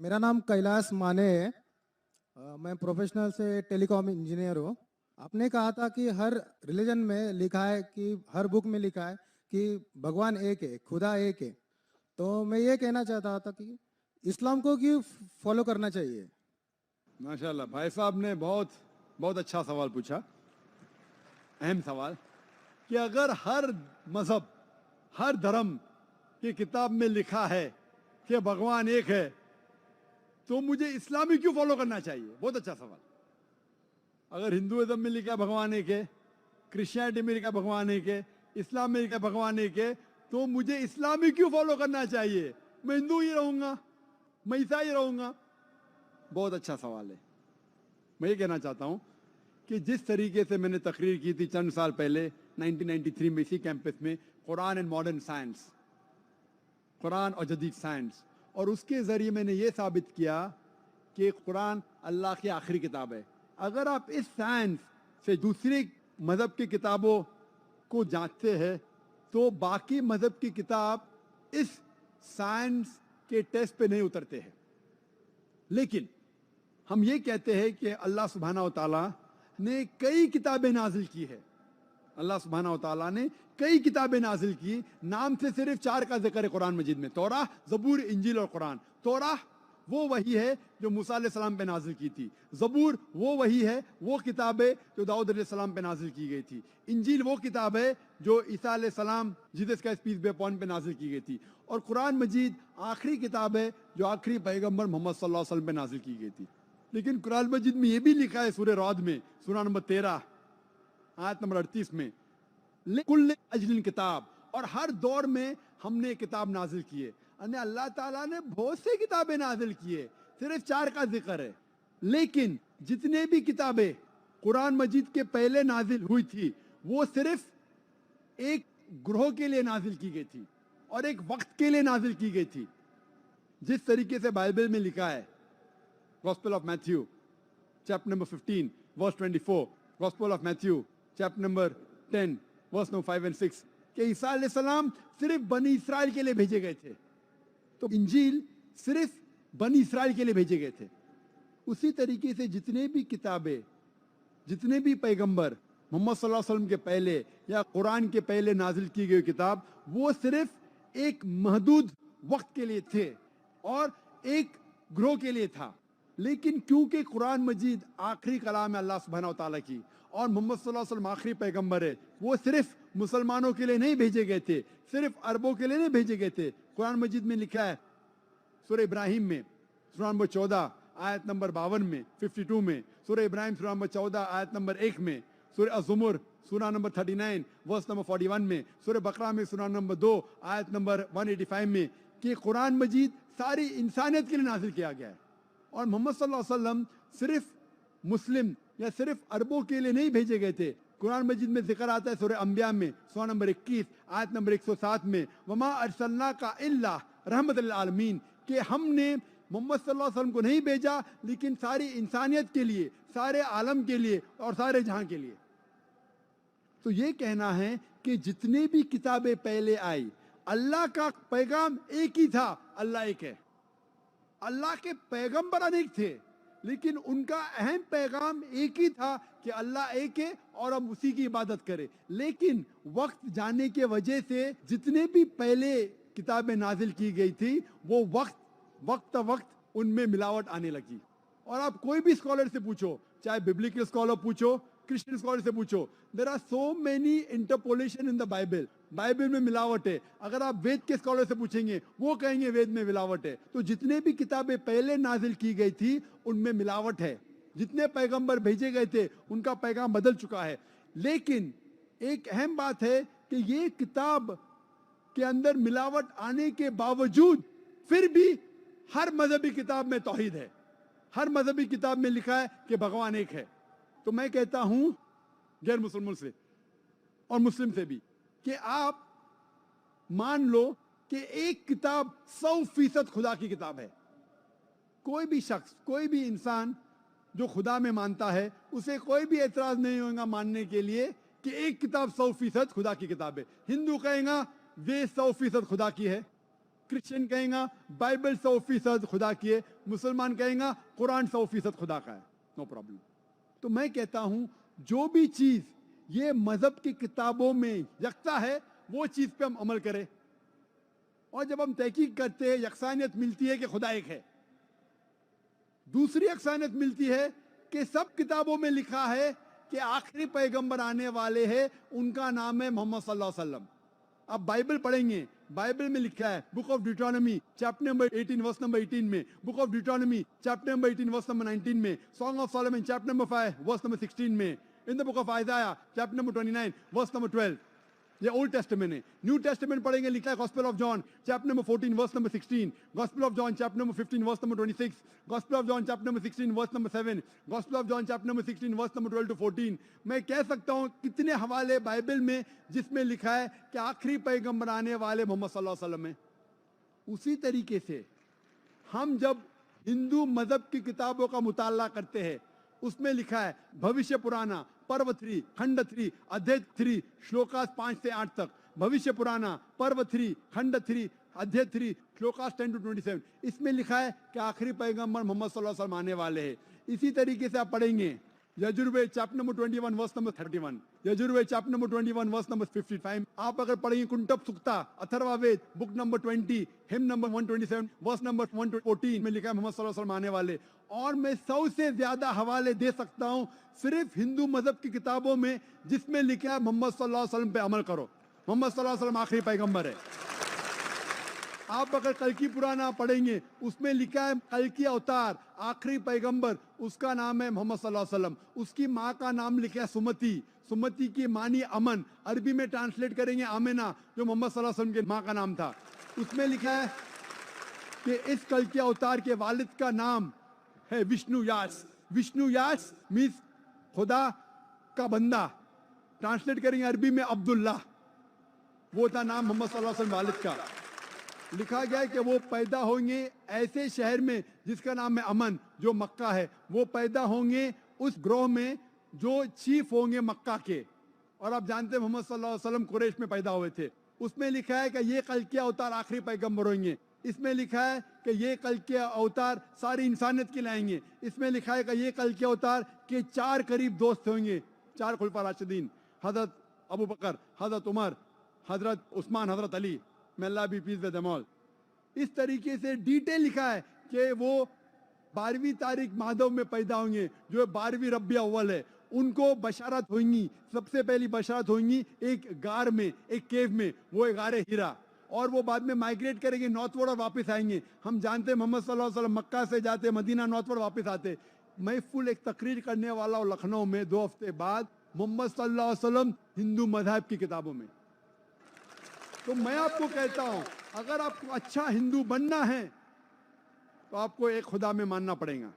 मेरा नाम कैलाश माने है। मैं प्रोफेशनल से टेलीकॉम इंजीनियर हूँ। आपने कहा था कि हर रिलीजन में लिखा है कि हर बुक में लिखा है कि भगवान एक है, खुदा एक है। तो मैं ये कहना चाहता था कि इस्लाम को क्यों फॉलो करना चाहिए। माशाल्लाह भाई साहब ने बहुत बहुत अच्छा सवाल पूछा, अहम सवाल कि अगर हर मजहब, हर धर्म की किताब में लिखा है कि भगवान एक है तो मुझे इस्लामी क्यों फॉलो करना चाहिए। बहुत अच्छा सवाल। अगर हिंदुइज्म में लिखा भगवान एक है, क्रिश्चियनिटी में लिखा भगवान एक है, इस्लाम में लिखा भगवान एक है, तो मुझे इस्लामी क्यों फॉलो करना चाहिए। मैं हिंदू ही रहूंगा, मैं ईसाई रहूंगा। बहुत अच्छा सवाल है। मैं ये कहना चाहता हूं कि जिस तरीके से मैंने तकरीर की थी चंद साल पहले 1993 में इसी कैंपस में, Quran and modern science, Quran और जदीद साइंस, और उसके ज़रिए मैंने ये साबित किया कि कुरान अल्लाह की आखिरी किताब है। अगर आप इस साइंस से दूसरे मज़हब की किताबों को जांचते हैं तो बाकी मज़हब की किताब इस साइंस के टेस्ट पे नहीं उतरते हैं। लेकिन हम ये कहते हैं कि अल्लाह सुब्हानहू व तआला ने कई किताबें नाजिल की है। अल्लाह सुब्हानहू व तआला ने कई किताबें नाजिल की। नाम से सिर्फ 4 का जिक्र है कुरान मजीद में, तौराह, ज़बूर, इंजील और कुरान। तौराह वो वही है जो मूसा अलैहिस्सलाम पे नाजिल की थी। ज़बूर वो वही है, वो किताब है जो दाऊद अलैहिस्सलाम पे नाजिल की गई थी। इंजील वो किताब है जो ईसा अलैहिस्सलाम, जीसस का पीस बी अपॉन पे नाजिल की गई थी। और कुरान मजीद आखिरी किताब है जो आखिरी पैगंबर मोहम्मद सल्लल्लाहु अलैहि वसल्लम पे नाजिल की गई थी। लेकिन कुरान मजीद में ये भी लिखा है सूरह रअद में, सूरा नंबर 13 आयत नंबर 38 में, कुल्ल अजलिन किताब, और हर दौर में हमने किताब नाजिल की है। यानी अल्लाह ताला ने बहुत सी किताबें नाजिल की है, सिर्फ 4 का जिक्र है। लेकिन जितने भी किताबें कुरान मजीद के पहले नाजिल हुई थी वो सिर्फ एक ग्रोह के लिए नाजिल की गई थी और एक वक्त के लिए नाजिल की गई थी। जिस तरीके से बाइबल में लिखा है, gospel of Matthew chapter number 15 verse 24, gospel of Matthew chapter number 10 verse number 5 and 6, कि ईसा अलैहिस्सलाम सिर्फ बनी इसराइल के लिए भेजे गए थे, तो इंजील सिर्फ बनी इसराइल के लिए भेजे गए थे। उसी तरीके से जितने भी किताबें, जितने भी पैगंबर मोहम्मद सल्लल्लाहु अलैहि वसल्लम के पहले या कुरान के पहले नाजिल की गई किताब, वो सिर्फ एक महदूद वक्त के लिए थे और एक ग्रोह के लिए था। लेकिन क्योंकि कुरान मजीद आखिरी कलाम है अल्लाह सुब्हानहू व तआला की और मोहम्मद सल्लल्लाहु अलैहि वसल्लम आखिरी पैगंबर है, वो सिर्फ मुसलमानों के लिए नहीं भेजे गए थे, सिर्फ अरबों के लिए नहीं भेजे गए थे। कुरान मजीद में लिखा है सूरह इब्राहिम में सूरा नंबर 14 आयत नंबर 52 में, 52 में, सूरह इब्राहिम सूरा नंबर 14 आयत नंबर 1 में, सूरह अज़्ज़ुमर सूरा नंबर 39 वर्स नंबर 41 में, सूरह बकरा में सूरा नंबर 2 आयत नंबर 185 में, कि कुरान मजीद सारी इंसानियत के लिए नाजिल किया गया है। और मोहम्मद सल्लल्लाहु अलैहि वसल्लम सिर्फ मुस्लिम या सिर्फ अरबों के लिए नहीं भेजे गए थे। कुरान मजीद में जिक्र आता है सूरह अंबिया में सूरा नंबर 21 आयत नंबर 107 में, वमा अरसलनाका इल्ला रहमतल आलमीन, कि हमने मोहम्मद सल्लल्लाहु अलैहि वसल्लम को नहीं भेजा लेकिन सारी इंसानियत के लिए, सारे आलम के लिए और सारे जहां के लिए। तो ये कहना है कि जितने भी किताबें पहले आई, अल्लाह का पैगाम एक ही था, अल्लाह एक है। अल्लाह के पैगंबर अनेक थे लेकिन उनका अहम पैगाम एक ही था कि अल्लाह एक है और हम उसी की इबादत करें। लेकिन वक्त जाने के वजह से जितने भी पहले किताबें नाजिल की गई थी वो वक्त उनमें मिलावट आने लगी। और आप कोई भी स्कॉलर से पूछो, चाहे बिब्लिकल स्कॉलर पूछो, क्रिश्चियन स्कॉलर से पूछो, there are so many interpolation in the Bible. Bible में मिलावट है। अगर आप वेद के स्कॉलर से पूछेंगे वो कहेंगे वेद में मिलावट है। तो जितने भी किताबें पहले नाजिल की गई थी उनमें मिलावट है। जितने पैगंबर भेजे गए थे उनका पैगाम बदल चुका है। लेकिन एक अहम बात है कि ये किताब के अंदर मिलावट आने के बावजूद फिर भी हर मजहबी किताब में तौहीद है। हर मजहबी किताब में लिखा है कि भगवान एक है। तो मैं कहता हूं गैर मुसलमान से और मुस्लिम से भी कि आप मान लो कि एक किताब 100% खुदा की किताब है। कोई भी शख्स, कोई भी इंसान जो खुदा में मानता है उसे कोई भी एतराज नहीं होगा मानने के लिए कि एक किताब 100% खुदा की किताब है। हिंदू कहेगा वे 100% खुदा की है, क्रिश्चियन कहेगा बाइबल 100% खुदा की है, मुसलमान कहेगा कुरान 100% खुदा का है, नो प्रॉब्लम। तो मैं कहता हूं जो भी चीज ये मजहब की किताबों में यकसा है वो चीज पे हम अमल करें, और जब हम तहकीक करते हैं यकसानियत मिलती है कि खुदा एक है। दूसरी यकसानियत मिलती है कि सब किताबों में लिखा है कि आखिरी पैगंबर आने वाले हैं, उनका नाम है मोहम्मद सल्लल्लाहु अलैहि वसल्लम। आप बाइबल पढ़ेंगे, बाइबल में लिखा है book of Deuteronomy chapter number 18 verse number 18 में, book of Deuteronomy chapter number 18 verse number 19 में, song of Solomon chapter number 5 verse number 16 में, in the book of Isaiah chapter number 29 verse number 12। ये Old Testament है। New Testament पढ़ेंगे, लिखा है gospel of John chapter number 14 verse number 16, Gospel of John chapter number 15 verse number 26, gospel of John chapter number 16 verse number 7, gospel of John chapter number 16 verse number 12 to 14। मैं कह सकता हूं कितने हवाले Bible में जिसमें लिखा है कि आखिरी पैगंबर आने वाले मोहम्मद सल्लल्लाहु अलैहि वसल्लम है। उसी तरीके से हम जब हिंदू मजहब की किताबों का मुताला करते हैं, उसमें लिखा है भविष्य पुराना पर्व 3 खंड 3 अध्याय 3 श्लोकास 5 से 8 तक, भविष्य पुराना पर्व 3 खंड 3 अध्याय 3 श्लोकास 10 to 27। इसमें लिखा है कि आखिरी पैगंबर मोहम्मद सल्लल्लाहु अलैहि वसल्लम आने वाले हैं। इसी तरीके से आप पढ़ेंगे Yajurveda chapter number 21 verse number 31, Yajurveda chapter number 21 verse number 55। आप अगर पढ़ेंगे Kuntapa Sukta Atharvaveda book number 20 hymn number 127 verse number 114 में लिखा है मोहम्मद सल्लल्लाहु अलैहि वसल्लम आने वाले। और मैं 100 से ज्यादा हवाले दे सकता हूं सिर्फ हिंदू मजहब की किताबों में जिसमें लिखा है मोहम्मद सल्लल्लाहु अलैहि वसल्लम पे अमल करो, मोहम्मद सल्लल्लाहु अलैहि वसल्लम आखिरी पैगंबर है। आप अगर कल्कि पुराना पढ़ेंगे, उसमें लिखा है कल्कि अवतार आखिरी पैगंबर, उसका नाम है मोहम्मद सल्लल्लाहु अलैहि वसल्लम। उसकी माँ का नाम लिखा है सुमति, सुमति की मानी अमन, अरबी में ट्रांसलेट करेंगे आमिना, जो मोहम्मद सल्लल्लाहु अलैहि वसल्लम के माँ का नाम था। उसमें लिखा है कि इस कल्कि अवतार के वालिद का नाम है विष्णु यास। विष्णु यास मीन्स खुदा का बंदा, ट्रांसलेट करेंगे अरबी में अब्दुल्ला, वो था नाम मोहम्मद सल्लल्लाहु अलैहि वसल्लम वालिद का। लिखा गया है कि वो पैदा होंगे ऐसे शहर में जिसका नाम है अमन, जो मक्का है। वो पैदा होंगे उस ग्रोह में जो चीफ होंगे मक्का के। और आप जानते हैं मोहम्मद सल्लल्लाहु अलैहि वसल्लम कुरैश में पैदा हुए थे। उसमें लिखा है कि ये कल के अवतार आखिरी पैगंबर होंगे। इसमें लिखा है कि ये कल के अवतार सारी इंसानियत के लाएंगे। इसमें लिखा है कि ये कल के अवतार के 4 करीब दोस्त होंगे, 4 खुलफा राशिदीन, हजरत अबू बकर, हजरत उमर, हजरत उस्मान, हजरत Ali, may Allah be pleased with them all। इस तरीके से डिटेल लिखा है कि वो 12वीं तारीख माधव में पैदा होंगे, जो 12वीं रबी अव्वल है। उनको बशारत होंगी, सबसे पहली बशारत होंगी एक गार में, एक केव में, वो एक गार हीरा। और वो बाद में माइग्रेट करेंगे नॉर्थवर्ड और वापस आएंगे। हम जानते हैं मोहम्मद सल्लल्लाहु अलैहि वसल्लम मक्का से जाते मदीना, नॉर्थवर्ड वापस आते। मैं फुल एक तकरीर करने वाला हूँ लखनऊ में 2 हफ्ते बाद, मोहम्मद सल्लल्लाहु अलैहि वसल्लम हिंदू मजहब की किताबों में। तो मैं आपको कहता हूं अगर आपको अच्छा हिंदू बनना है तो आपको एक खुदा में मानना पड़ेगा,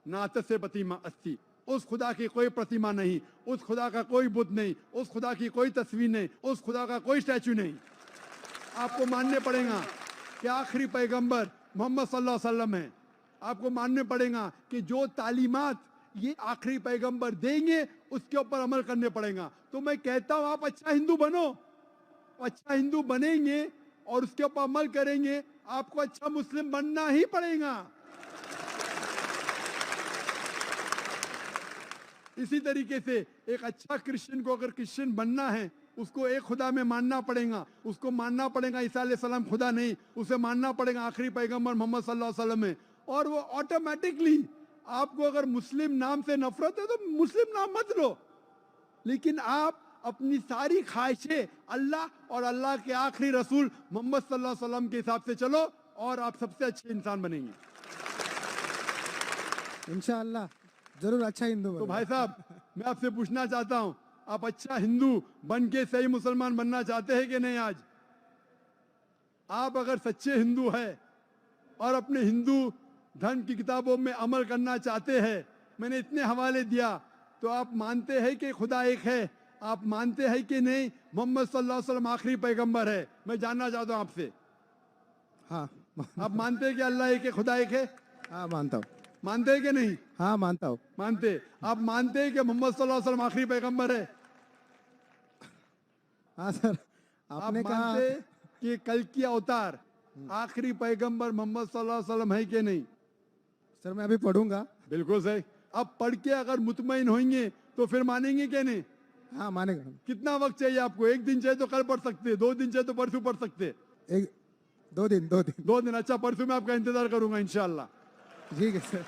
नात से प्रतिमा अस्सी, उस खुदा की कोई प्रतिमा नहीं, उस खुदा का कोई बुत नहीं, उस खुदा की कोई तस्वीर नहीं, उस खुदा का कोई स्टैचू नहीं। आपको मानने पड़ेगा कि आखिरी पैगंबर मोहम्मद सल्लल्लाहु अलैहि वसल्लम है। आपको मानने पड़ेगा कि जो तालीमात ये आखिरी पैगंबर देंगे उसके ऊपर अमल करने पड़ेगा। तो मैं कहता हूं आप अच्छा हिंदू बनो, अच्छा हिंदू बनेंगे और उसके ऊपर अमल करेंगे, आपको अच्छा मुस्लिम बनना ही पड़ेगा। इसी तरीके से एक अच्छा क्रिश्चियन को अगर क्रिश्चियन बनना है, उसको एक खुदा में मानना पड़ेगा। उसको मानना पड़ेगा ईसा अलैहिस्सलाम खुदा नहीं, उसे मानना पड़ेगा आखिरी पैगंबर मोहम्मद सल्लल्लाहु अलैहि वसल्लम है। और वो ऑटोमेटिकली, आपको अगर मुस्लिम नाम से नफरत है तो मुस्लिम नाम मत लो, लेकिन आप अपनी सारी ख्वाहिशें अल्लाह और अल्लाह के आखिरी रसूल मोहम्मद सल्लल्लाहु अलैहि वसल्लम के हिसाब से चलो और आप सबसे अच्छे इंसान बनेंगे इंशाअल्लाह। जरूर अच्छा हिंदू तो बनो। भाई साहब, मैं आपसे पूछना चाहता हूं, आप अच्छा हिंदू बन के सही मुसलमान बनना चाहते हैं कि नहीं? आज आप अगर सच्चे हिंदू है और अपने हिंदू धर्म की किताबों में अमल करना चाहते हैं, मैंने इतने हवाले दिया, तो आप मानते हैं कि खुदा एक है? आप मानते हैं कि नहीं मोहम्मद सल्लल्लाहु अलैहि वसल्लम आखिरी पैगंबर है? मैं जानना चाहता हूं आपसे। हाँ आप मानते हैं कि अल्लाह एक है, खुदा एक है? हाँ मानता हूँ। मानते हैं कि नहीं? हाँ मानता हूँ। मानते। आप मानते हैं कि मोहम्मद सल्लल्लाहु अलैहि वसल्लम आखिरी पैगंबर है? हाँ सर, आप आपने कहा मानते कि कल की अवतार आखिरी पैगंबर मोहम्मद सल्लल्लाहु अलैहि वसल्लम है कि नहीं? सर मैं अभी पढ़ूंगा। बिल्कुल सही। अब पढ़ के अगर मुतमईन होंगे तो फिर मानेंगे कि नहीं? हाँ मानेगा। कितना वक्त चाहिए आपको? एक दिन चाहिए तो कल पढ़ सकते, 2 दिन चाहिए तो परसों पढ़ सकते। एक 2 दिन 2 दिन। 2 दिन? अच्छा, परसों मैं आपका इंतजार करूंगा इंशाल्लाह। ठीक है सर।